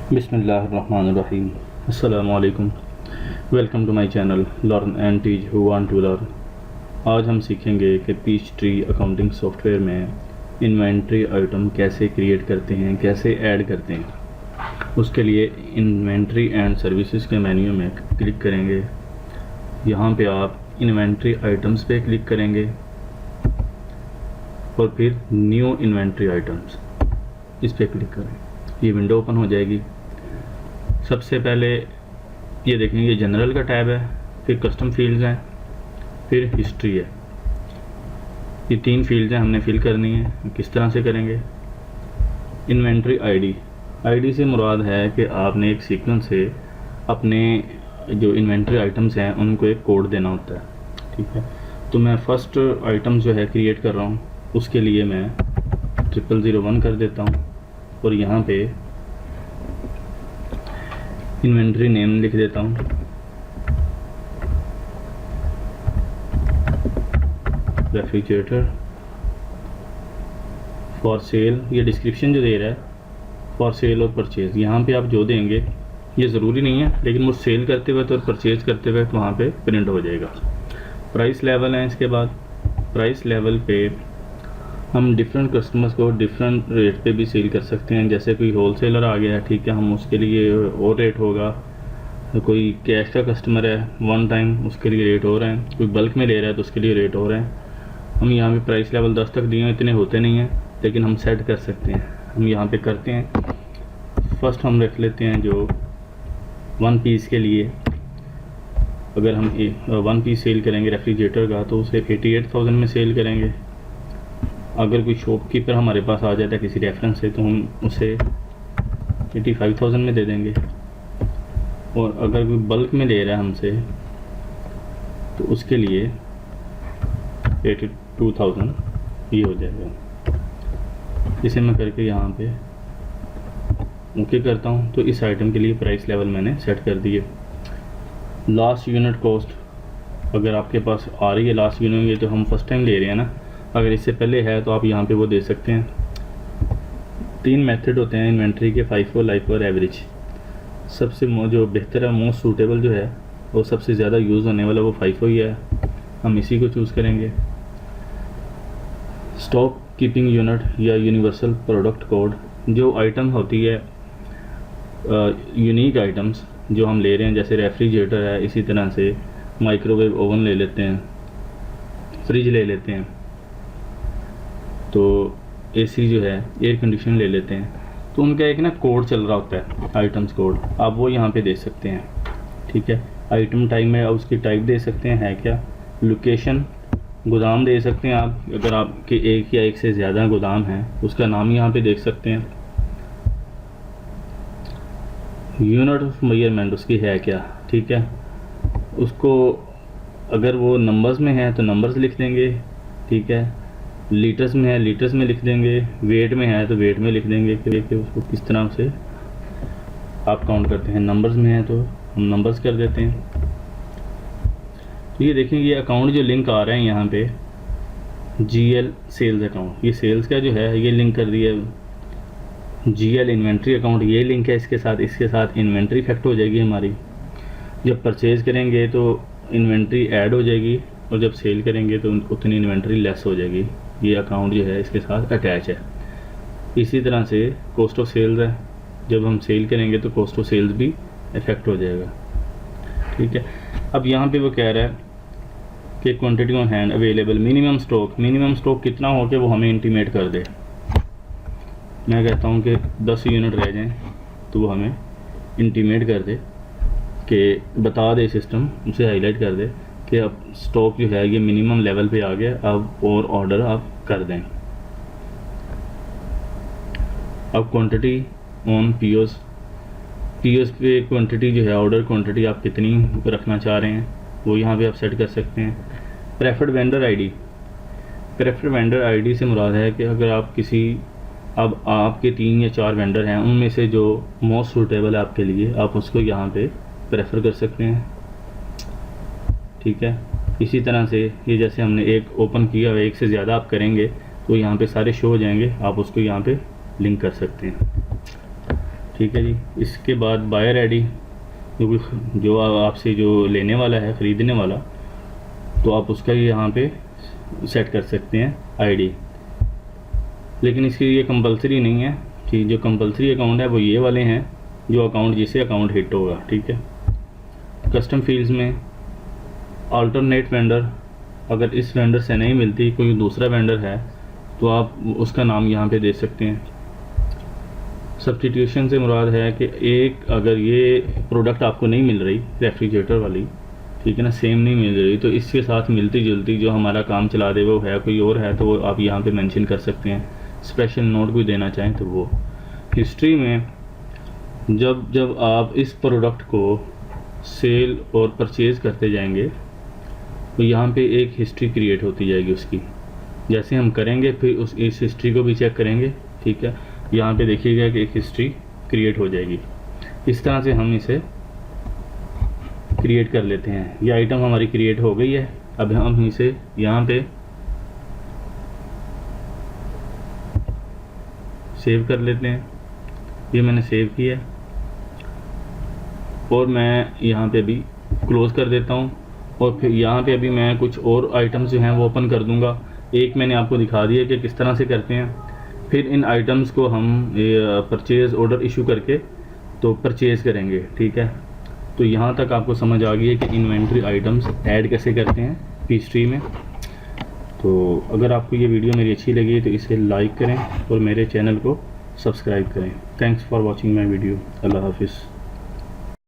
बिस्मिल्लाहिर्रहमानिर्रहीम। अस्सलामु अलैकुम। Welcome to my channel learn and teach who want to learn. आज हम सीखेंगे कि पीचट्री अकाउंटिंग सॉफ्टवेयर में इन्वेंट्री आइटम कैसे क्रिएट करते हैं, कैसे ऐड करते हैं। उसके लिए इन्वेंट्री एंड सर्विसेज के मेन्यू में क्लिक करेंगे। यहाँ पे आप इन्वेंट्री आइटम्स पे क्लिक करेंगे और फिर न्यू इन्वेंट्री आइटम्स इस पे क्लिक करें। ये विंडो ओपन हो जाएगी। सबसे पहले ये देखेंगे जनरल का टैब है, फिर कस्टम फील्ड्स हैं, फिर हिस्ट्री है। ये 3 फील्ड्स हैं, हमने फिल करनी है। किस तरह से करेंगे? इन्वेंट्री आईडी से मुराद है कि आपने एक सीक्वेंस से अपने जो इन्वेंट्री आइटम्स हैं उनको एक कोड देना होता है। ठीक है, तो मैं फर्स्ट आइटम जो है क्रिएट कर रहा हूँ, उसके लिए मैं 0001 कर देता हूँ और यहाँ पे इन्वेंट्री नेम लिख देता हूँ। रेफ्रिजरेटर फॉर सेल, ये डिस्क्रिप्शन जो दे रहा है फॉर सेल और परचेज, यहाँ पे आप जो देंगे ये ज़रूरी नहीं है, लेकिन वो सेल करते हुए और परचेज करते हुए वहाँ पे प्रिंट हो जाएगा। प्राइस लेवल है, इसके बाद प्राइस लेवल पे हम डिफरेंट कस्टमर्स को डिफरेंट रेट पे भी सेल कर सकते हैं। जैसे कोई होलसेलर आ गया है, ठीक है, हम उसके लिए और रेट होगा। कोई कैश का कस्टमर है, वन टाइम, उसके लिए रेट हो रहे हैं। कोई बल्क में ले रहा है तो उसके लिए रेट हो रहे हैं। हम यहाँ पे प्राइस लेवल 10 तक दिए हैं, इतने होते नहीं हैं, लेकिन हम सेट कर सकते हैं। हम यहाँ पे करते हैं। फर्स्ट हम रख लेते हैं जो 1 पीस के लिए, अगर हम 1 पीस सेल करेंगे रेफ्रिजरेटर का तो उसे 88,000 में सेल करेंगे। अगर कोई शॉपकीपर हमारे पास आ जाता है किसी रेफरेंस से तो हम उसे 85,000 में दे देंगे। और अगर कोई बल्क में ले रहा है हमसे तो उसके लिए 82,000 ये हो जाएगा। इसे मैं करके यहाँ पे ओके करता हूँ तो इस आइटम के लिए प्राइस लेवल मैंने सेट कर दिए। लास्ट यूनिट कॉस्ट, अगर आपके पास आ रही है लास्ट यूनिट, ये तो हम फर्स्ट टाइम ले रहे हैं ना, अगर इससे पहले है तो आप यहाँ पे वो दे सकते हैं। 3 मेथड होते हैं इन्वेंट्री के, FIFO, LIFO और एवरेज। सबसे जो बेहतर है, मोस्ट सूटेबल जो है वो सबसे ज़्यादा यूज़ होने वाला वो FIFO ही है, हम इसी को चूज़ करेंगे। स्टॉक कीपिंग यूनिट या यूनिवर्सल प्रोडक्ट कोड, जो आइटम होती है यूनिक आइटम्स जो हम ले रहे हैं, जैसे रेफ्रिजरेटर है, इसी तरह से माइक्रोवेव ओवन ले लेते हैं, फ्रिज ले लेते हैं, तो AC जो है एयर कंडीशन ले लेते हैं, तो उनका एक ना कोड चल रहा होता है, आइटम्स कोड, आप वो यहाँ पे दे सकते हैं। ठीक है, आइटम टाइप में आप उसकी टाइप दे सकते हैं, है क्या। लोकेशन, गोदाम दे सकते हैं आप, अगर आपके एक या एक से ज़्यादा गोदाम हैं उसका नाम यहाँ पे देख सकते हैं। यूनिट ऑफ मेजरमेंट उसकी है क्या, ठीक है, उसको अगर वो नंबर्स में है तो नंबर्स लिख देंगे। ठीक है, लीटर्स में है लीटर्स में लिख देंगे, वेट में है तो वेट में लिख देंगे कि उसको किस तरह से आप काउंट करते हैं। नंबर्स में है तो हम नंबर्स कर देते हैं। तो ये देखेंगे ये अकाउंट जो लिंक आ रहे हैं यहाँ पे, GL सेल्स अकाउंट, ये सेल्स का जो है ये लिंक कर दिया। GL इन्वेंट्री अकाउंट ये लिंक है इसके साथ इन्वेंट्री इफेक्ट हो जाएगी हमारी। जब परचेज़ करेंगे तो इन्वेंट्री ऐड हो जाएगी और जब सेल करेंगे तो उतनी इन्वेंट्री लेस हो जाएगी। ये अकाउंट जो है इसके साथ अटैच है। इसी तरह से कॉस्ट ऑफ सेल्स है, जब हम सेल करेंगे तो कॉस्ट ऑफ सेल्स भी इफेक्ट हो जाएगा। ठीक है, अब यहाँ पे वो कह रहा है कि quantity on hand available, minimum stock कितना हो के वो हमें इंटीमेट कर दे। मैं कहता हूँ कि 10 यूनिट रह जाएं तो वो हमें इंटीमेट कर दे, कि बता दे सिस्टम, उसे हाईलाइट कर दे कि अब स्टॉक जो है ये मिनिमम लेवल पे आ गया, अब और ऑर्डर आप कर दें। अब क्वांटिटी ऑन POs पे क्वांटिटी जो है, ऑर्डर क्वांटिटी आप कितनी रखना चाह रहे हैं वो यहाँ पे आप सेट कर सकते हैं। प्रेफर्ड वेंडर आईडी से मुराद है कि अगर आप अब आपके 3 या 4 वेंडर हैं, उनमें से जो मोस्ट सूटेबल है आपके लिए, आप उसको यहाँ पे प्रेफर कर सकते हैं। ठीक है, इसी तरह से ये जैसे हमने एक ओपन किया हुआ, एक से ज़्यादा आप करेंगे तो यहाँ पे सारे शो हो जाएंगे, आप उसको यहाँ पे लिंक कर सकते हैं। ठीक है जी। इसके बाद बायर आईडी, जो आपसे जो लेने वाला है, ख़रीदने वाला, तो आप उसका यहाँ पे सेट कर सकते हैं आईडी, लेकिन इसके ये कंपलसरी नहीं है। ठीक, जो कंपलसरी अकाउंट है वो ये वाले हैं, जो अकाउंट जिससे अकाउंट हिट होगा। ठीक है। कस्टम फील्ड्स में अल्टरनेट वेंडर, अगर इस वेंडर से नहीं मिलती, कोई दूसरा वेंडर है, तो आप उसका नाम यहाँ पे दे सकते हैं। सब्स्टिट्यूशन से मुराद है कि एक अगर ये प्रोडक्ट आपको नहीं मिल रही रेफ्रिजरेटर वाली, ठीक है ना, सेम नहीं मिल रही, तो इसके साथ मिलती जुलती जो हमारा काम चला दे वो है, कोई और है, तो वो आप यहाँ पे मेंशन कर सकते हैं। स्पेशल नोट कोई देना चाहें तो वो। हिस्ट्री में जब जब आप इस प्रोडक्ट को सेल और परचेज़ करते जाएंगे, तो यहाँ पे एक हिस्ट्री क्रिएट होती जाएगी उसकी। जैसे हम करेंगे फिर इस हिस्ट्री को भी चेक करेंगे। ठीक है। यहाँ पे देखिएगा कि एक हिस्ट्री क्रिएट हो जाएगी। इस तरह से हम इसे क्रिएट कर लेते हैं। ये आइटम हमारी क्रिएट हो गई है। अब हम इसे यहाँ पे सेव कर लेते हैं। ये मैंने सेव किया है और मैं यहाँ पे भी क्लोज़ कर देता हूँ। और फिर यहाँ पे अभी मैं कुछ और आइटम्स जो हैं वो ओपन कर दूँगा। एक मैंने आपको दिखा दिया कि किस तरह से करते हैं। फिर इन आइटम्स को हम परचेज़ ऑर्डर इशू करके तो परचेज़ करेंगे। ठीक है। तो यहाँ तक आपको समझ आ गई है कि इन्वेंट्री आइटम्स ऐड कैसे करते हैं पीस्ट्री में। तो अगर आपको ये वीडियो मेरी अच्छी लगी तो इसे लाइक करें और मेरे चैनल को सब्सक्राइब करें। Thanks for watching my video. अल्लाह हाफिज़।